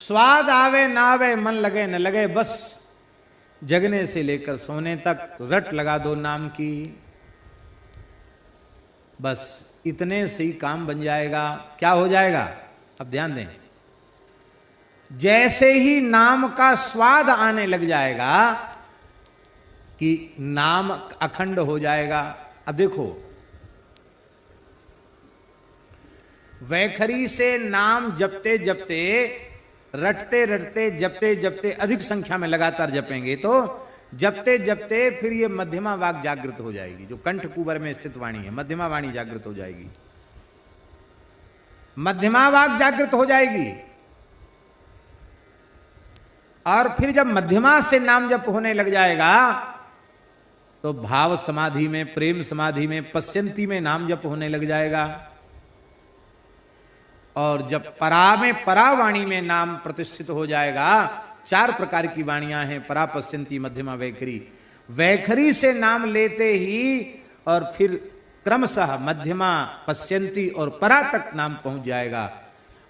स्वाद आवे ना आवे, मन लगे न लगे, बस जगने से लेकर सोने तक रट लगा दो नाम की, बस इतने से ही काम बन जाएगा। क्या हो जाएगा? अब ध्यान दें, जैसे ही नाम का स्वाद आने लग जाएगा कि नाम अखंड हो जाएगा। अब देखो, वैखरी से नाम जपते जपते, रटते रटते, जपते जपते, अधिक संख्या में लगातार जपेंगे तो जपते जपते फिर ये मध्यमा वाक जागृत हो जाएगी। जो कंठ कुबर में स्थित वाणी है, मध्यमा वाणी जागृत हो जाएगी, मध्यमा वाक जागृत हो जाएगी। और फिर जब मध्यमा से नाम जप होने लग जाएगा तो भाव समाधि में, प्रेम समाधि में, पश्यंती में नाम जप होने लग जाएगा। और जब परा में, परा वाणी में नाम प्रतिष्ठित हो जाएगा, चार प्रकार की वाणियां हैं, परा, पश्यंती, मध्यमा, वैखरी। वैखरी से नाम लेते ही और फिर क्रमशः मध्यमा, पश्यंती और परा तक नाम पहुंच जाएगा।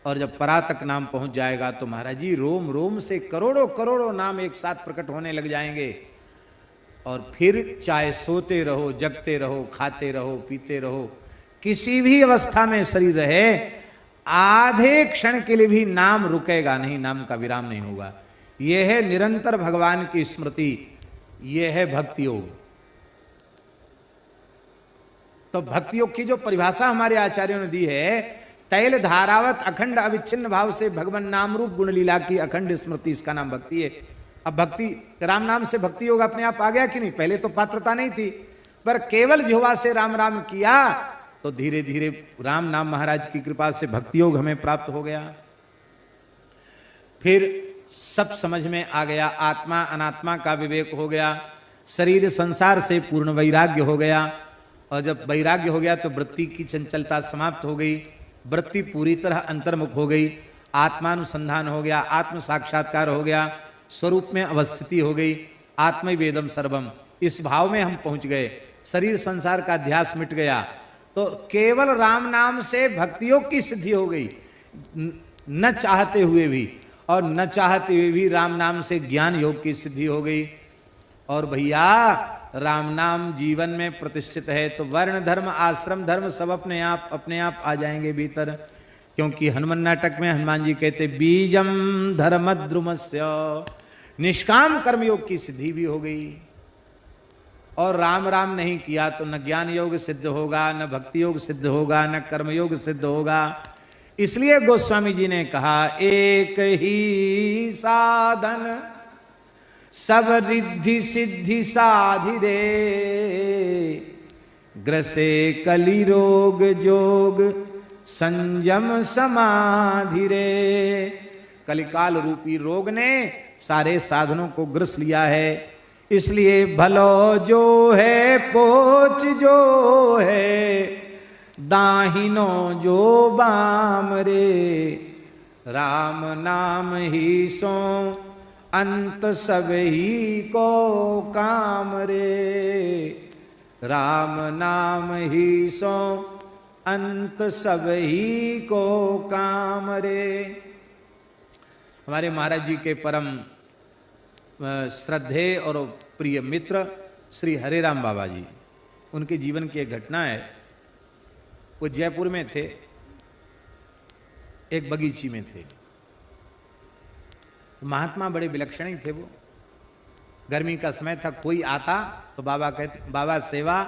और जब परा तक नाम पहुंच जाएगा तो महाराज जी रोम रोम से करोड़ों करोड़ों नाम एक साथ प्रकट होने लग जाएंगे। और फिर चाहे सोते रहो, जगते रहो, खाते रहो, पीते रहो, किसी भी अवस्था में शरीर रहे, आधे क्षण के लिए भी नाम रुकेगा नहीं, नाम का विराम नहीं होगा। यह है निरंतर भगवान की स्मृति, यह है भक्ति योग। तो भक्ति योग की जो परिभाषा हमारे आचार्यों ने दी है, तैल धारावत अखंड अविच्छिन्न भाव से भगवान नाम रूप गुण लीला की अखंड स्मृति, इसका नाम भक्ति है। अब भक्ति, राम नाम से भक्ति योग अपने आप आ गया कि नहीं? पहले तो पात्रता नहीं थी, पर केवल जिह्वा से राम राम किया तो धीरे धीरे राम नाम महाराज की कृपा से भक्ति योग हमें प्राप्त हो गया। फिर सब समझ में आ गया, आत्मा अनात्मा का विवेक हो गया, शरीर संसार से पूर्ण वैराग्य हो गया। और जब वैराग्य हो गया तो वृत्ति की चंचलता समाप्त हो गई, वृत्ति पूरी तरह अंतर्मुख हो गई, आत्मानुसंधान हो गया, आत्म साक्षात्कार हो गया, स्वरूप में अवस्थिति हो गई, आत्मवेदम सर्वम, इस भाव में हम पहुंच गए, शरीर संसार का ध्यास मिट गया। तो केवल राम नाम से भक्ति योग की सिद्धि हो गई, न चाहते हुए भी, और न चाहते हुए भी राम नाम से ज्ञान योग की सिद्धि हो गई। और भैया राम नाम जीवन में प्रतिष्ठित है तो वर्ण धर्म, आश्रम धर्म सब अपने आप आ जाएंगे भीतर। क्योंकि हनुमान नाटक में हनुमान जी कहते बीजम धर्म द्रुमस्य, निष्काम कर्म योग की सिद्धि भी हो गई। और राम राम नहीं किया तो न ज्ञान योग सिद्ध होगा, न भक्ति योग सिद्ध होगा, न कर्म योग सिद्ध होगा। इसलिए गोस्वामी जी ने कहा एक ही साधन सब रिद्धि सिद्धि साधि रे, ग्रसे कली रोग जोग संयम समाधि रे। कलिकाल रूपी रोग ने सारे साधनों को ग्रस लिया है। इसलिए भलो जो है पोच जो है, दाहिनो जो बाम रे, राम नाम ही सो अंत सब ही को काम रे, राम नाम ही सो अंत सब ही को काम रे। हमारे महाराज जी के परम श्रद्धेय और प्रिय मित्र श्री हरे राम बाबा जी, उनके जीवन की एक घटना है। वो जयपुर में थे, एक बगीची में थे। महात्मा बड़े विलक्षण ही थे वो। गर्मी का समय था, कोई आता तो बाबा कहते, बाबा सेवा,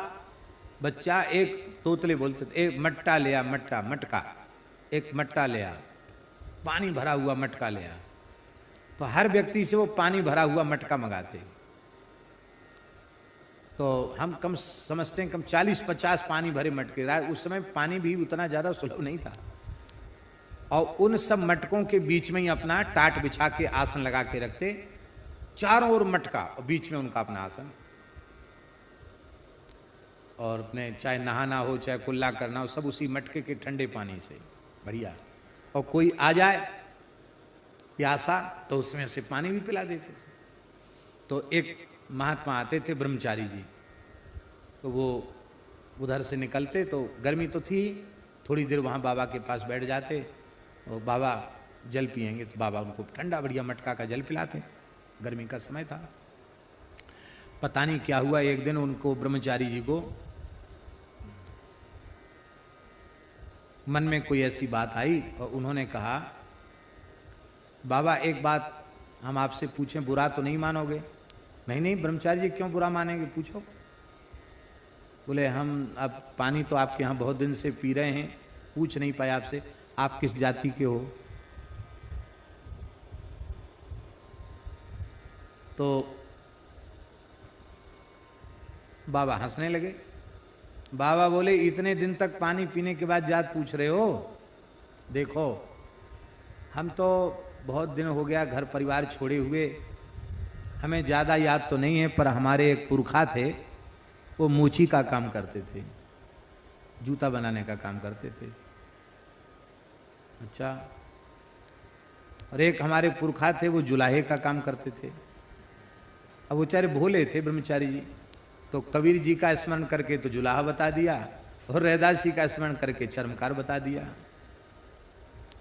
बच्चा एक तोतले बोलते थे, एक मट्टा ले आ, मट्टा, मटका, एक मट्टा ले आ, पानी भरा हुआ मटका ले आ। तो हर व्यक्ति से वो पानी भरा हुआ मटका मंगाते। तो हम कम समझते हैं, कम 40-50 पानी भरे मटके। उस समय पानी भी उतना ज़्यादा सुलभ नहीं था। और उन सब मटकों के बीच में ही अपना टाट बिछा के आसन लगा के रखते, चारों ओर मटका और बीच में उनका अपना आसन। और अपने चाहे नहाना हो, चाहे कुल्ला करना हो, सब उसी मटके के ठंडे पानी से बढ़िया। और कोई आ जाए प्यासा तो उसमें से पानी भी पिला देते। तो एक महात्मा आते थे, ब्रह्मचारी जी, तो वो उधर से निकलते तो गर्मी तो थी, थोड़ी देर वहाँ बाबा के पास बैठ जाते। और बाबा जल पिएंगे। तो बाबा उनको ठंडा बढ़िया मटका का जल पिलाते, गर्मी का समय था। पता नहीं क्या हुआ, एक दिन उनको ब्रह्मचारी जी को मन में कोई ऐसी बात आई और उन्होंने कहा, बाबा एक बात हम आपसे पूछें, बुरा तो नहीं मानोगे? नहीं नहीं ब्रह्मचारी जी क्यों बुरा मानेंगे, पूछो। बोले हम अब पानी तो आपके यहाँ बहुत दिन से पी रहे हैं, पूछ नहीं पाए आपसे, आप किस जाति के हो? तो बाबा हंसने लगे। बाबा बोले इतने दिन तक पानी पीने के बाद जात पूछ रहे हो? देखो हम तो बहुत दिन हो गया घर परिवार छोड़े हुए, हमें ज़्यादा याद तो नहीं है, पर हमारे एक पुरखा थे, वो मोची का काम करते थे, जूता बनाने का काम करते थे। अच्छा, और एक हमारे पुरखा थे वो जुलाहे का काम करते थे। अब वो बेचारे भोले थे ब्रह्मचारी जी, तो कबीर जी का स्मरण करके तो जुलाहा बता दिया और रैदास जी का स्मरण करके चर्मकार बता दिया।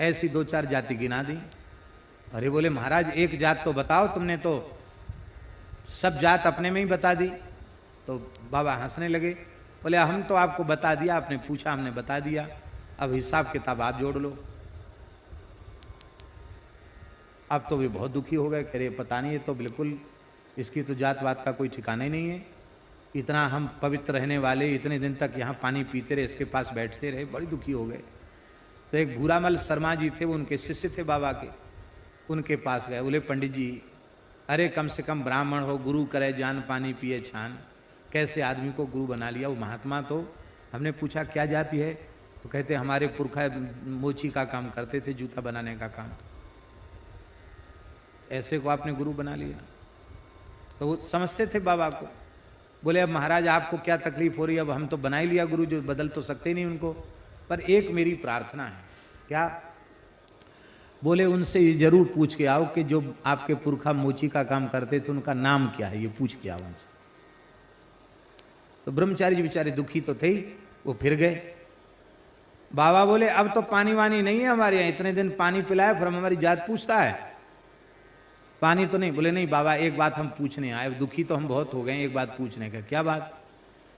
ऐसी दो चार जाति गिना दी। अरे बोले महाराज एक जात तो बताओ, तुमने तो सब जात अपने में ही बता दी। तो बाबा हंसने लगे, बोले हम तो आपको बता दिया, आपने पूछा हमने बता दिया, अब हिसाब किताब आप जोड़ लो। अब तो वे बहुत दुखी हो गए, कह रहे पता नहीं, ये तो बिल्कुल इसकी तो जात वात का कोई ठिकाना ही नहीं है, इतना हम पवित्र रहने वाले, इतने दिन तक यहाँ पानी पीते रहे, इसके पास बैठते रहे, बड़ी दुखी हो गए। तो एक भूरामल शर्मा जी थे, वो उनके शिष्य थे बाबा के, उनके पास गए। बोले पंडित जी अरे कम से कम ब्राह्मण हो, गुरु करे जान पानी पिए छान, कैसे आदमी को गुरु बना लिया, वो महात्मा। तो हमने पूछा क्या जाति है? तो कहते हमारे पुरखा मोची का काम करते थे, जूता बनाने का काम, ऐसे को आपने गुरु बना लिया। तो वो समझते थे बाबा को। बोले अब महाराज आपको क्या तकलीफ हो रही है, अब हम तो बना ही लिया गुरु, जो बदल तो सकते नहीं उनको, पर एक मेरी प्रार्थना है। क्या? बोले उनसे ये जरूर पूछ के आओ कि जो आपके पुरखा मोची का काम करते थे उनका नाम क्या है, ये पूछ के आओ उनसे। तो ब्रह्मचारी जी बेचारे दुखी तो थे ही, वो फिर गए। बाबा बोले अब तो पानी वानी नहीं है हमारे यहाँ, इतने दिन पानी पिलाया फिर हमारी जात पूछता है, पानी तो नहीं। बोले नहीं बाबा एक बात हम पूछने आए, दुखी तो हम बहुत हो गए, एक बात पूछने का। क्या बात?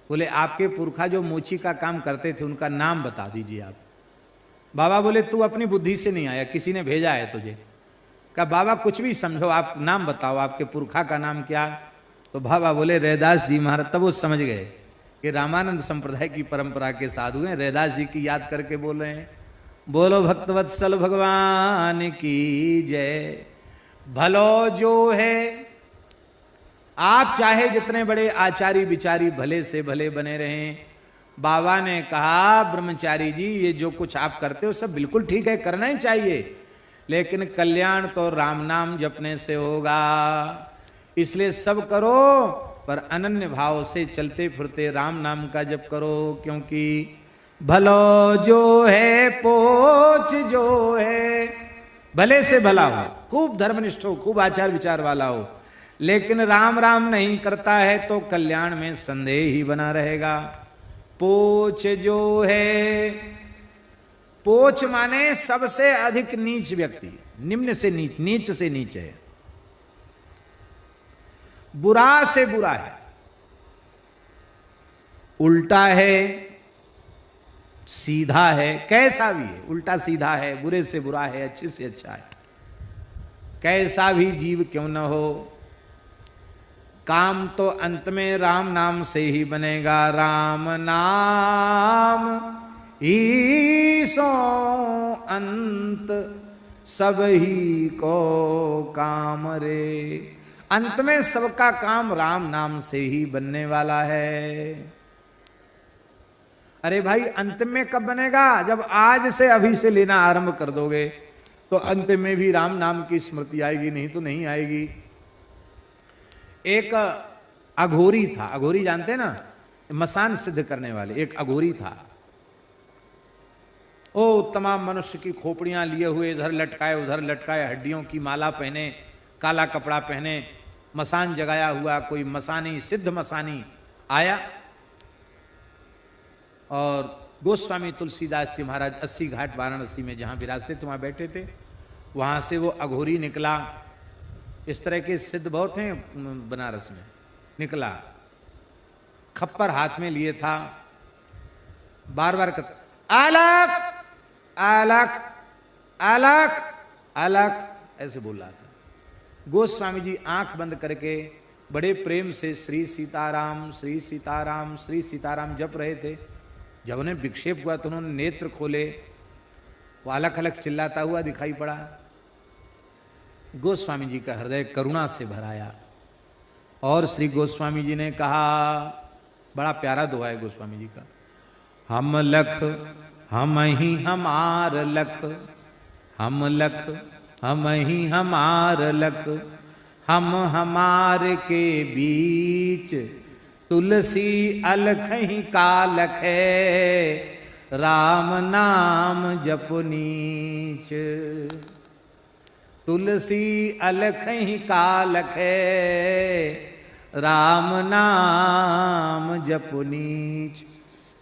बोले आपके पुरखा जो मोची का काम करते थे उनका नाम बता दीजिए आप। बाबा बोले तू अपनी बुद्धि से नहीं आया, किसी ने भेजा है तुझे। कहा बाबा कुछ भी समझो, आप नाम बताओ, आपके पुरखा का नाम क्या? तो बाबा बोले रैदास जी महाराज। तब वो समझ गए कि रामानंद संप्रदाय की परंपरा के साधु हैं, रैदास जी की याद करके बोल रहे हैं। बोलो भक्तवत्सल भगवान की जय। भलो जो है, आप चाहे जितने बड़े आचारी विचारी भले से भले बने रहें, बाबा ने कहा ब्रह्मचारी जी ये जो कुछ आप करते हो सब बिल्कुल ठीक है, करना ही चाहिए, लेकिन कल्याण तो राम नाम जपने से होगा, इसलिए सब करो पर अनन्य भाव से चलते फिरते राम नाम का जप करो, क्योंकि भलो जो है पोच जो है, भले से भला हो, खूब धर्मनिष्ठ हो, खूब आचार विचार वाला हो, लेकिन राम राम नहीं करता है तो कल्याण में संदेह ही बना रहेगा। पोच जो है, पोच माने सबसे अधिक नीच व्यक्ति, निम्न से नीच, नीच से नीच है, बुरा से बुरा है, उल्टा है, सीधा है, कैसा भी है, उल्टा सीधा है, बुरे से बुरा है, अच्छे से अच्छा है, कैसा भी जीव क्यों न हो, काम तो अंत में राम नाम से ही बनेगा। राम नाम ही सो अंत सब ही को काम रे, अंत में सबका काम राम नाम से ही बनने वाला है। अरे भाई अंत में कब बनेगा? जब आज से अभी से लेना आरंभ कर दोगे तो अंत में भी राम नाम की स्मृति आएगी, नहीं तो नहीं आएगी। एक अघोरी था, अघोरी जानते ना, मसान सिद्ध करने वाले, एक अघोरी था। ओ तमाम मनुष्य की खोपड़ियां लिए हुए इधर लटकाए उधर लटकाए, हड्डियों की माला पहने, काला कपड़ा पहने, मसान जगाया हुआ, कोई मसानी सिद्ध मसानी आया और गोस्वामी तुलसीदास जी महाराज 80 घाट वाराणसी में जहां विराजते थे वहां बैठे थे। वहां से वो अघोरी निकला। इस तरह के सिद्ध बहुत हैं बनारस में। निकला, खप्पर हाथ में लिए था, बार बार अलग अलग अलग अलग ऐसे बोल रहा था। गोस्वामी जी आंख बंद करके बड़े प्रेम से श्री सीताराम श्री सीताराम श्री सीताराम जप रहे थे। जब उन्हें विक्षेप हुआ तो उन्होंने नेत्र खोले, वो अलग अलग चिल्लाता हुआ दिखाई पड़ा। गोस्वामी जी का हृदय करुणा से भराया और श्री गोस्वामी जी ने कहा, बड़ा प्यारा दुआ है गोस्वामी जी का, हम लख हम ही हमार लख, हम लख हम ही हमार लख, हम हमार के बीच तुलसी अलख ही कालख है, राम नाम जप नीच। तुलसी अलख ही कालख है, राम नाम जप नीच।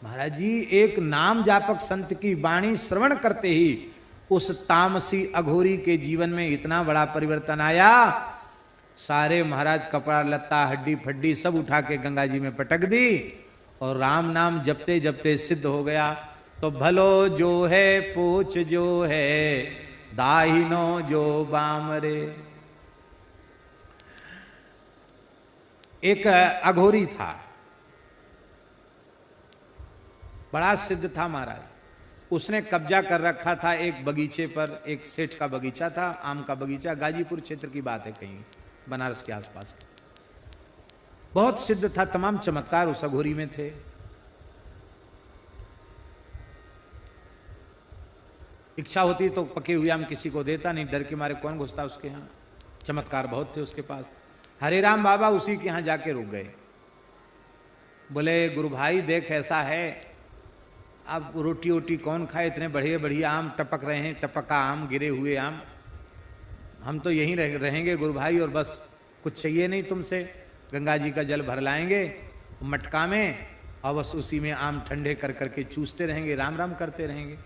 महाराज जी एक नाम जापक संत की वाणी श्रवण करते ही उस तामसी अघोरी के जीवन में इतना बड़ा परिवर्तन आया। सारे महाराज कपड़ा लत्ता हड्डी फड्डी सब उठा के गंगा जी में पटक दी और राम नाम जपते जपते सिद्ध हो गया। तो भलो जो है पूछ जो है, दाहिनो जो बामरे। एक अघोरी था, बड़ा सिद्ध था महाराज। उसने कब्जा कर रखा था एक बगीचे पर। एक सेठ का बगीचा था, आम का बगीचा, गाजीपुर क्षेत्र की बात है, कहीं बनारस के आसपास। बहुत सिद्ध था, तमाम चमत्कार उस अघोरी में थे। इच्छा होती तो पके हुए आम किसी को देता नहीं, डर के मारे कौन घुसता उसके यहाँ। चमत्कार बहुत थे उसके पास। हरे राम बाबा उसी के यहाँ जाके रुक गए। बोले गुरु भाई देख ऐसा है, अब रोटी वोटी कौन खाए, इतने बढ़िया बढ़िया आम टपक रहे हैं, टपका आम, गिरे हुए आम, हम तो यहीं रहेंगे गुरु भाई, और बस कुछ चाहिए नहीं तुमसे। गंगा जी का जल भर लाएंगे मटका में और बस उसी में आम ठंडे कर करके चूसते रहेंगे, राम राम करते रहेंगे।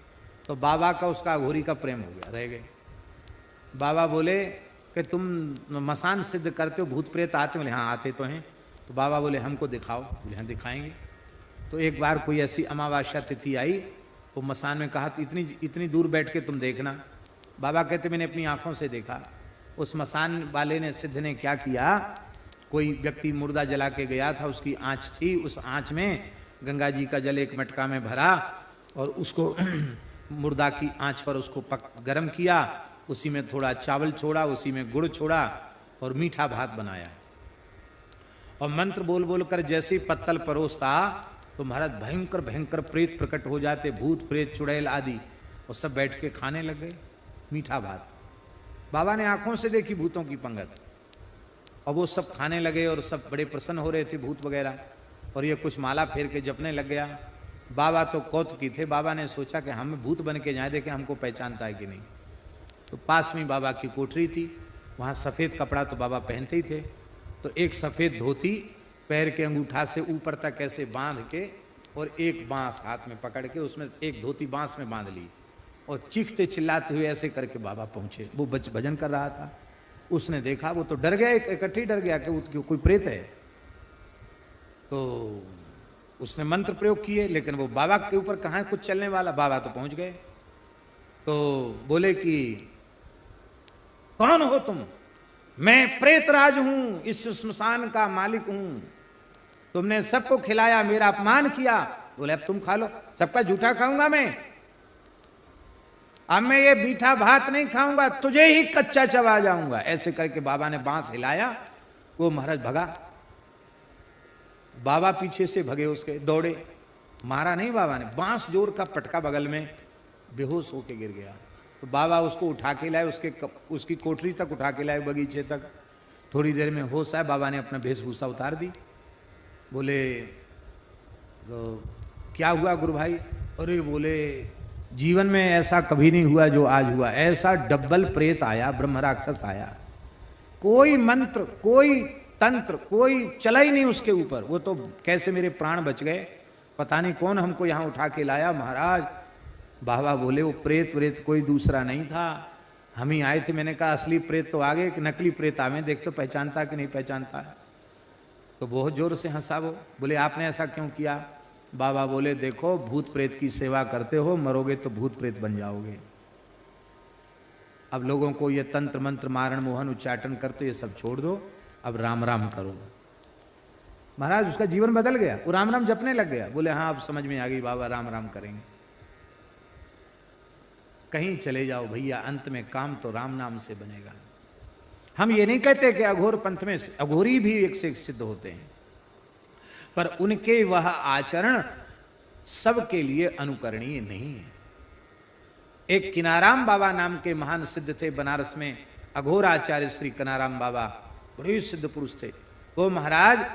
तो बाबा का उसका अघोरी का प्रेम हो गया, रह गए। बाबा बोले कि तुम मसान सिद्ध करते हो, भूत प्रेत आते? बोले हाँ आते तो हैं। तो बाबा बोले हमको दिखाओ। बोले हाँ दिखाएंगे। तो एक बार कोई ऐसी अमावस्या तिथि आई, वो मसान में कहा तो इतनी दूर बैठ के तुम देखना। बाबा कहते मैंने अपनी आंखों से देखा। उस मसान वाले ने, सिद्ध ने क्या किया, कोई व्यक्ति मुर्दा जला के गया था, उसकी आँच थी, उस आँच में गंगा जी का जल एक मटका में भरा और उसको मुर्दा की आँच पर उसको गरम किया, उसी में थोड़ा चावल छोड़ा, उसी में गुड़ छोड़ा और मीठा भात बनाया और मंत्र बोल बोल कर जैसे पत्तल परोसता तो महाराज भयंकर भयंकर प्रेत प्रकट हो जाते, भूत प्रेत चुड़ैल आदि, और सब बैठ के खाने लग गए मीठा भात। बाबा ने आंखों से देखी भूतों की पंगत, और वो सब खाने लगे और सब बड़े प्रसन्न हो रहे थे भूत वगैरह, और ये कुछ माला फेर के जपने लग गया। बाबा तो कौतुकी थे। बाबा ने सोचा कि हम भूत बन के जाए, देखें हमको पहचानता है कि नहीं। तो पास में बाबा की कोठरी थी, वहाँ सफ़ेद कपड़ा तो बाबा पहनते ही थे। तो एक सफ़ेद धोती पैर के अंगूठा से ऊपर तक ऐसे बांध के और एक बांस हाथ में पकड़ के उसमें एक धोती बांस में बांध ली और चीखते चिल्लाते हुए ऐसे करके बाबा पहुँचे। वो भजन कर रहा था, उसने देखा, वो तो डर गया, इकट्ठे डर गया कि कोई प्रेत है। तो उसने मंत्र प्रयोग किए, लेकिन वो बाबा के ऊपर कहाँ है कुछ चलने वाला। बाबा तो पहुँच गए। तो बोले कि कौन हो तुम? मैं प्रेतराज हूं, इस श्मशान का मालिक हूं। तुमने सबको खिलाया, मेरा अपमान किया। बोले अब तुम खा लो। सबका झूठा खाऊंगा मैं? अब मैं ये मीठा भात नहीं खाऊंगा, तुझे ही कच्चा चबा जाऊंगा। ऐसे करके बाबा ने बांस हिलाया, वो महाराज भगा। बाबा पीछे से भगे, उसके दौड़े, मारा नहीं बाबा ने, बांस जोर का पटका बगल में, बेहोश होके गिर गया। तो बाबा उसको उठा के लाए, उसकी कोठरी तक उठा के लाए, बगीचे तक। थोड़ी देर में होश आया, बाबा ने अपना वेशभूषा उतार दी। बोले तो क्या हुआ गुरु भाई? अरे बोले जीवन में ऐसा कभी नहीं हुआ जो आज हुआ। ऐसा डबल प्रेत आया, ब्रह्म राक्षस आया, कोई मंत्र कोई तंत्र कोई चला ही नहीं उसके ऊपर। वो तो कैसे मेरे प्राण बच गए, पता नहीं कौन हमको यहाँ उठा के लाया महाराज। बाबा बोले वो प्रेत कोई दूसरा नहीं था, हम ही आए थे। मैंने कहा असली प्रेत तो आगे कि नकली प्रेत आवे, देख तो पहचानता कि नहीं पहचानता है। तो बहुत जोर से हंसा वो, बोले आपने ऐसा क्यों किया? बाबा बोले देखो, भूत प्रेत की सेवा करते हो, मरोगे तो भूत प्रेत बन जाओगे। अब लोगों को ये तंत्र मंत्र मारण मोहन उच्चाटन करते ये सब छोड़ दो, अब राम राम करो। महाराज उसका जीवन बदल गया, वो राम राम जपने लग गया। बोले हाँ अब समझ में आ गई बाबा, राम राम करेंगे। कहीं चले जाओ भैया, अंत में काम तो राम नाम से बनेगा। हम ये नहीं कहते कि अघोर पंथ में अघोरी भी एक से एक सिद्ध होते हैं, पर उनके वह आचरण सबके लिए अनुकरणीय नहीं है। एक किनाराम बाबा नाम के महान सिद्ध थे बनारस में, अघोर आचार्य श्री किनाराम बाबा, बड़े सिद्ध पुरुष थे। वो महाराज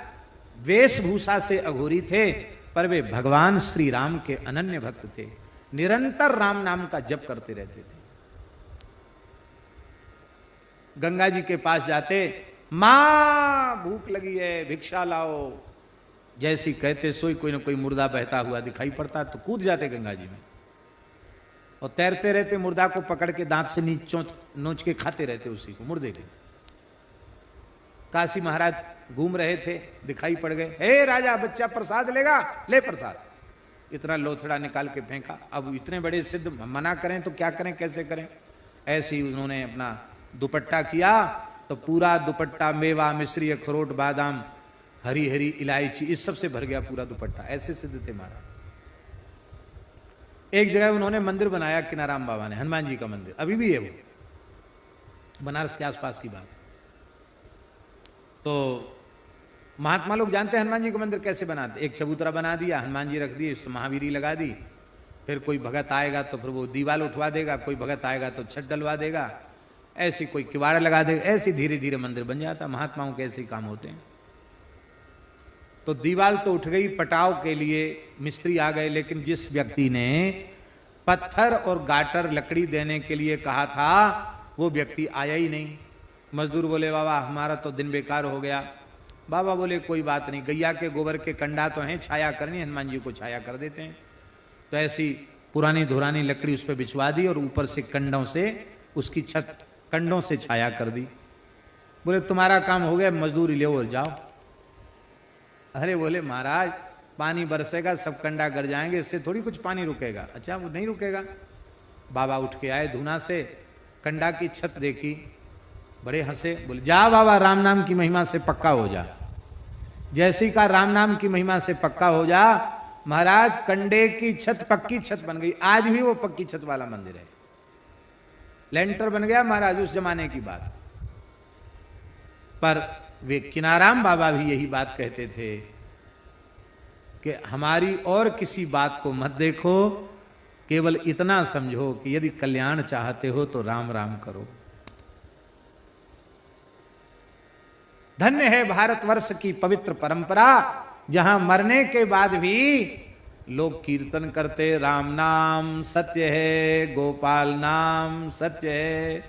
वेशभूषा से अघोरी थे, पर वे भगवान श्री राम के अनन्य भक्त थे, निरंतर राम नाम का जप करते रहते थे। गंगा जी के पास जाते, मां भूख लगी है भिक्षा लाओ, जैसी कहते सोई कोई ना कोई मुर्दा बहता हुआ दिखाई पड़ता तो कूद जाते गंगा जी में, और तैरते रहते मुर्दा को पकड़ के दांत से नोच के खाते रहते उसी को, मुर्दे को। काशी महाराज घूम रहे थे, दिखाई पड़ गए, हे राजा बच्चा प्रसाद लेगा, ले प्रसाद। इतना लोथड़ा निकाल के फेंका। अब इतने बड़े सिद्ध मना करें तो क्या करें, कैसे करें? ऐसे ही उन्होंने अपना दुपट्टा किया तो पूरा दुपट्टा मेवा मिश्री अखरोट बादाम हरी हरी इलायची इस सब से भर गया पूरा दुपट्टा। ऐसे सिद्ध थे महाराज। एक जगह उन्होंने मंदिर बनाया किनाराम बाबा ने, हनुमान जी का मंदिर, अभी भी है वो, बनारस के आसपास की बात। तो महात्मा लोग जानते हैं हनुमान जी का मंदिर कैसे बनाते। एक चबूतरा बना दिया, हनुमान जी रख दिए, महावीरी लगा दी, फिर कोई भगत आएगा तो फिर वो दीवाल उठवा देगा, कोई भगत आएगा तो छत डलवा देगा, ऐसी कोई किवाड़ लगा देगा, ऐसे धीरे धीरे मंदिर बन जाता। महात्माओं के ऐसे काम होते हैं। तो दीवाल तो उठ गई, पटाव के लिए मिस्त्री आ गए, लेकिन जिस व्यक्ति ने पत्थर और गाटर लकड़ी देने के लिए कहा था वो व्यक्ति आया ही नहीं। मजदूर बोले बाबा हमारा तो दिन बेकार हो गया। बाबा बोले कोई बात नहीं, गैया के गोबर के कंडा तो हैं, छाया करनी, हनुमान जी को छाया कर देते हैं। तो ऐसी पुरानी धुरानी लकड़ी उस पर बिछवा दी और ऊपर से कंडों से उसकी छत कंडों से छाया कर दी। बोले तुम्हारा काम हो गया, मजदूरी ले और जाओ। अरे बोले महाराज पानी बरसेगा, सब कंडा गर जाएंगे, इससे थोड़ी कुछ पानी रुकेगा। अच्छा वो नहीं रुकेगा। बाबा उठ के आए धुना से, कंडा की छत देखी, बड़े हंसे, बोले जा बाबा राम नाम की महिमा से पक्का हो जा। जैसी का राम नाम की महिमा से पक्का हो जा, महाराज कंडे की छत पक्की छत बन गई। आज भी वो पक्की छत वाला मंदिर है, लेंटर बन गया महाराज, उस जमाने की बात। पर वे किनाराम बाबा भी यही बात कहते थे कि हमारी और किसी बात को मत देखो, केवल इतना समझो कि यदि कल्याण चाहते हो तो राम राम करो। धन्य है भारतवर्ष की पवित्र परंपरा, जहां मरने के बाद भी लोग कीर्तन करते, राम नाम सत्य है, गोपाल नाम सत्य है,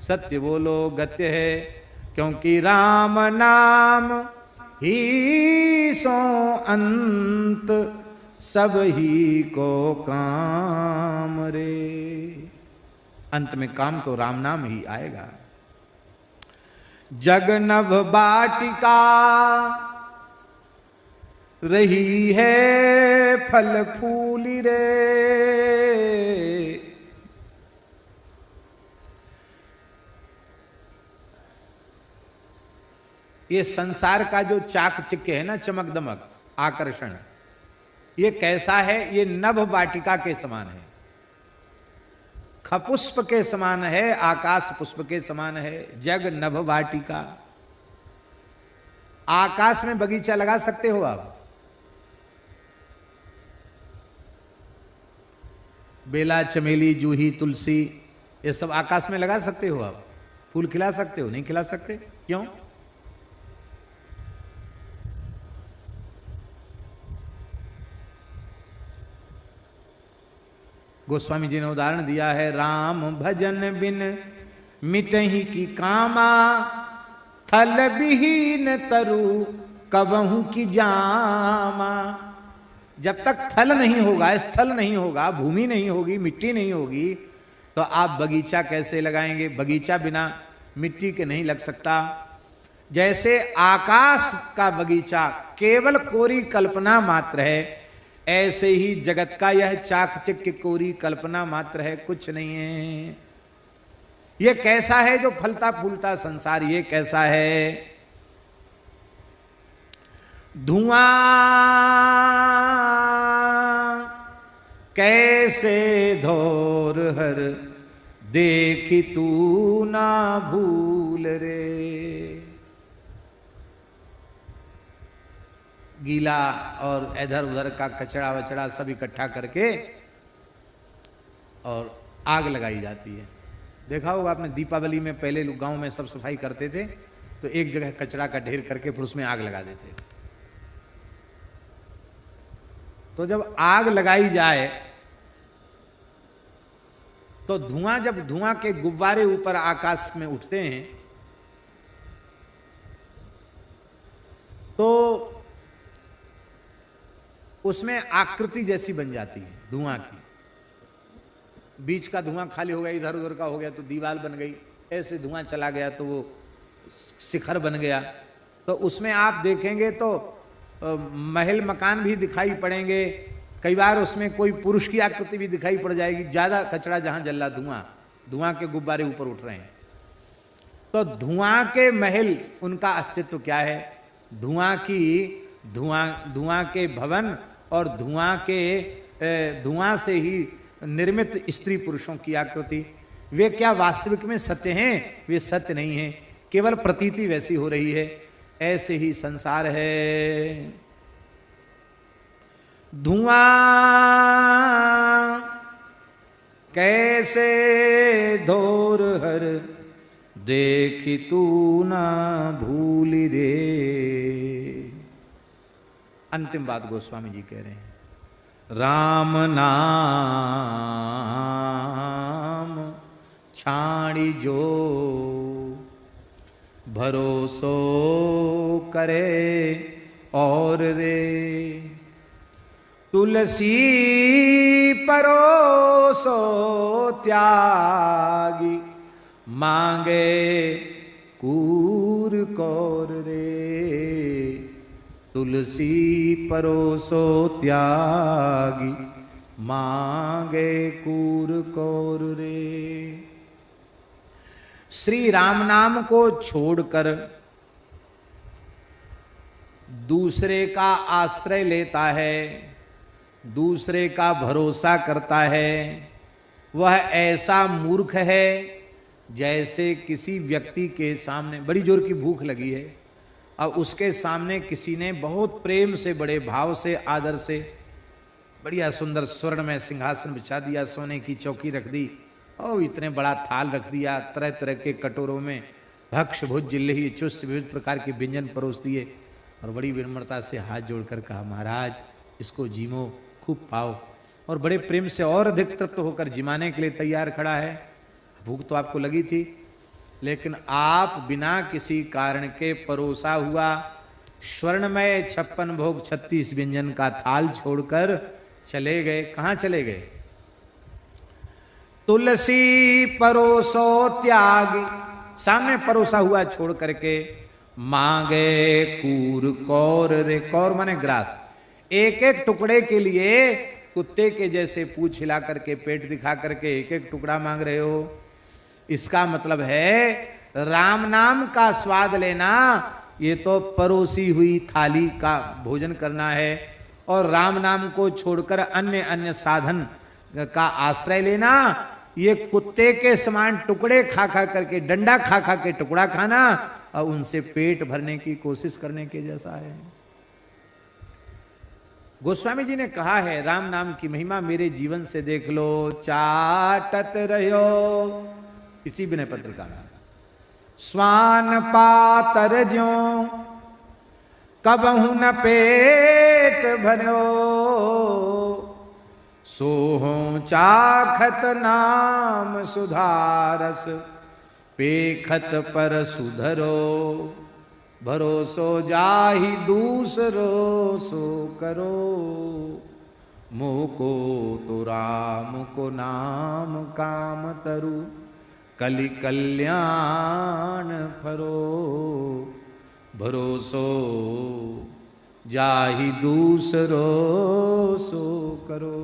सत्य बोलो गत्य है, क्योंकि राम नाम ही सो अंत सब ही को काम रे। अंत में काम तो राम नाम ही आएगा। जगनभ बाटिका रही है फल फूली रे, ये संसार का जो चाकचिक्य है ना, चमक दमक आकर्षण, ये कैसा है? ये नभ वाटिका के समान है, खपुष्प के समान है, आकाश पुष्प के समान है। जग नभ वाटिका, आकाश में बगीचा लगा सकते हो आप, बेला चमेली जूही तुलसी ये सब आकाश में लगा सकते हो आप? फूल खिला सकते हो? नहीं खिला सकते। क्यों? गोस्वामी जी ने उदाहरण दिया है, राम भजन बिन मिटही की कामा, थल विहीन तरु कबहू की जामा। जब तक थल नहीं होगा, स्थल नहीं होगा, भूमि नहीं होगी, मिट्टी नहीं होगी, तो आप बगीचा कैसे लगाएंगे? बगीचा बिना मिट्टी के नहीं लग सकता। जैसे आकाश का बगीचा केवल कोरी कल्पना मात्र है, ऐसे ही जगत का यह चाकचक्य कोरी कल्पना मात्र है, कुछ नहीं है। ये कैसा है जो फलता फूलता संसार, ये कैसा है? धुआं कैसे धोर हर, देखी तू ना भूल रे। गीला और इधर उधर का कचरा वचड़ा सब इकट्ठा करके और आग लगाई जाती है। देखा होगा आपने, दीपावली में पहले लोग गांव में सब सफाई करते थे तो एक जगह कचरा का ढेर करके फिर उसमें आग लगा देते। तो जब आग लगाई जाए तो धुआं, जब धुआं के गुब्बारे ऊपर आकाश में उठते हैं तो उसमें आकृति जैसी बन जाती है धुआं की। बीच का धुआं खाली हो गया, इधर उधर का हो गया तो दीवार बन गई, ऐसे धुआं चला गया तो वो शिखर बन गया। तो उसमें आप देखेंगे तो महल मकान भी दिखाई पड़ेंगे, कई बार उसमें कोई पुरुष की आकृति भी दिखाई पड़ जाएगी। ज्यादा कचरा जहां जल रहा, धुआं के गुब्बारे ऊपर उठ रहे हैं। तो धुआं के महल, उनका अस्तित्व क्या है? धुआं के भवन और धुआं से ही निर्मित स्त्री पुरुषों की आकृति, वे क्या वास्तविक में सत्य हैं? वे सत्य नहीं है, केवल प्रतीति वैसी हो रही है। ऐसे ही संसार है। धुआं कैसे धोर हर, देखी तू ना भूली रे। अंतिम बात गोस्वामी जी कह रहे हैं, राम नाम छाड़ी जो भरोसो करे और रे, तुलसी परोसो त्यागी, मांगे कूर कौर रे। तुलसी परोसो त्यागी, मांगे कूर कौर रे। श्री राम नाम को छोड़कर दूसरे का आश्रय लेता है, दूसरे का भरोसा करता है, वह ऐसा मूर्ख है जैसे किसी व्यक्ति के सामने बड़ी जोर की भूख लगी है और उसके सामने किसी ने बहुत प्रेम से, बड़े भाव से, आदर से बढ़िया सुंदर स्वर्ण में सिंहासन बिछा दिया, सोने की चौकी रख दी और इतने बड़ा थाल रख दिया, तरह तरह के कटोरों में भक्ष भुज जिल्लही चुस्त विविध प्रकार के व्यंजन परोस दिए और बड़ी विनम्रता से हाथ जोड़कर कहा, महाराज इसको जीमो, खूब पाओ। और बड़े प्रेम से और अधिक तृप्त होकर जिमाने के लिए तैयार खड़ा है। भूख तो आपको लगी थी, लेकिन आप बिना किसी कारण के परोसा हुआ स्वर्णमय 56 भोग 36 व्यंजन का थाल छोड़कर चले गए। कहाँ चले गए? तुलसी परोसो त्यागी, सामने परोसा हुआ छोड़ करके, मांगे कूर कौर रे। कौर माने ग्रास। एक एक टुकड़े के लिए कुत्ते के जैसे पूंछ हिला करके, पेट दिखा करके एक एक टुकड़ा मांग रहे हो। इसका मतलब है राम नाम का स्वाद लेना, ये तो परोसी हुई थाली का भोजन करना है। और राम नाम को छोड़कर अन्य अन्य साधन का आश्रय लेना, ये कुत्ते के समान टुकड़े खा खा करके, डंडा खा खा के टुकड़ा खाना और उनसे पेट भरने की कोशिश करने के जैसा है। गोस्वामी जी ने कहा है, राम नाम की महिमा मेरे जीवन से देख लो, चाटत रहो। इसी विनय पत्रिका में, स्वान पातर ज्यों कबहु न पेट भरो, सोहों चाखत नाम सुधारस, पेखत पर सुधरो, भरोसो जाहि दूसरो सो करो। मोह को तो राम को नाम काम तरु, कलि कल्याण फरो, भरोसो जाहि दूसरो सो करो।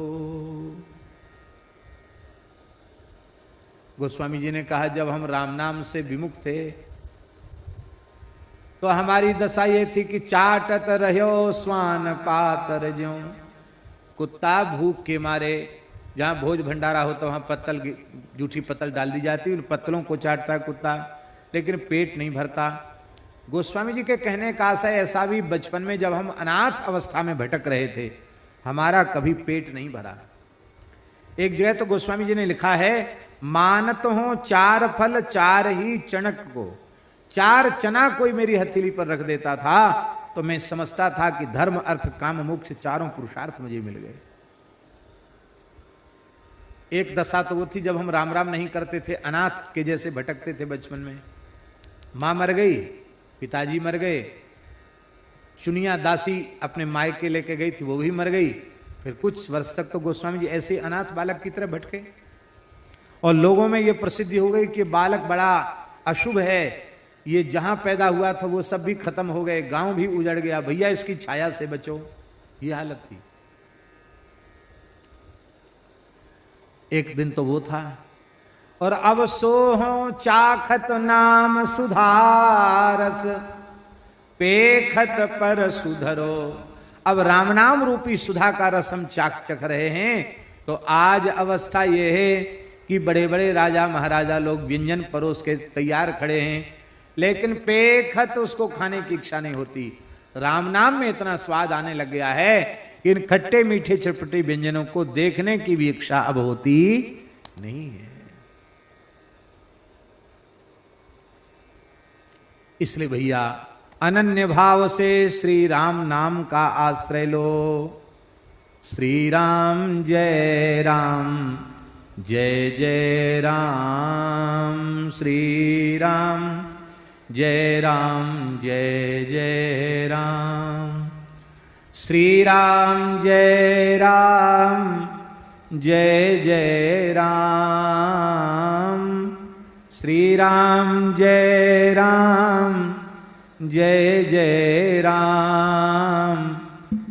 गोस्वामी जी ने कहा जब हम राम नाम से विमुख थे तो हमारी दशा ये थी कि चाटत रहो स्वान पातर ज्यों, कुत्ता भूख के मारे, जहाँ भोज भंडारा होता वहाँ पत्तल, जूठी पत्तल डाल दी जाती, उन पत्तलों को चाटता है कुत्ता, लेकिन पेट नहीं भरता। गोस्वामी जी के कहने का आशय ऐसा भी, बचपन में जब हम अनाथ अवस्था में भटक रहे थे हमारा कभी पेट नहीं भरा। एक जगह तो गोस्वामी जी ने लिखा है, मानत हो चार फल चार ही चणक को, 4 चना कोई मेरी हथेली पर रख देता था तो मैं समझता था कि धर्म अर्थ काम मोक्ष 4 पुरुषार्थ मुझे मिल गए। एक दशा तो वो थी जब हम राम राम नहीं करते थे, अनाथ के जैसे भटकते थे बचपन में। मां मर गई, पिताजी मर गए, चुनिया दासी अपने मायके लेके गई थी वो भी मर गई। फिर कुछ वर्ष तक तो गोस्वामी जी ऐसे अनाथ बालक की तरह भटके और लोगों में ये प्रसिद्धि हो गई कि बालक बड़ा अशुभ है, ये जहां पैदा हुआ था वो सब भी खत्म हो गए, गांव भी उजड़ गया, भैया इसकी छाया से बचो, ये हालत थी। एक दिन तो वो था, और अब सोहो चाखत नाम सुधारस, पेखत पर सुधरो। अब राम नाम रूपी सुधा का रस हम चाक चख रहे हैं। तो आज अवस्था ये है कि बड़े बड़े राजा महाराजा लोग व्यंजन परोस के तैयार खड़े हैं, लेकिन पेखत उसको खाने की इच्छा नहीं होती। राम नाम में इतना स्वाद आने लग गया है कि इन खट्टे मीठे चटपटे व्यंजनों को देखने की भी इच्छा अब होती नहीं है। इसलिए भैया अनन्य भाव से श्री राम नाम का आश्रय लो। श्री राम जय राम जय जय राम, श्री राम जय राम जय जय राम, श्री राम जय राम जय जय राम, श्री राम जय राम जय जय राम,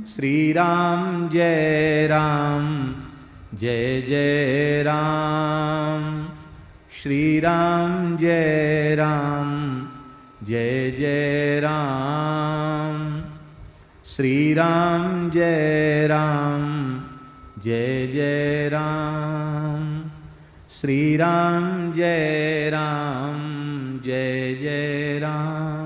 श्री राम जय राम जय जय राम, श्री राम जय राम जय जय राम, श्री राम जय राम जय जय राम, श्री राम जय राम जय जय राम।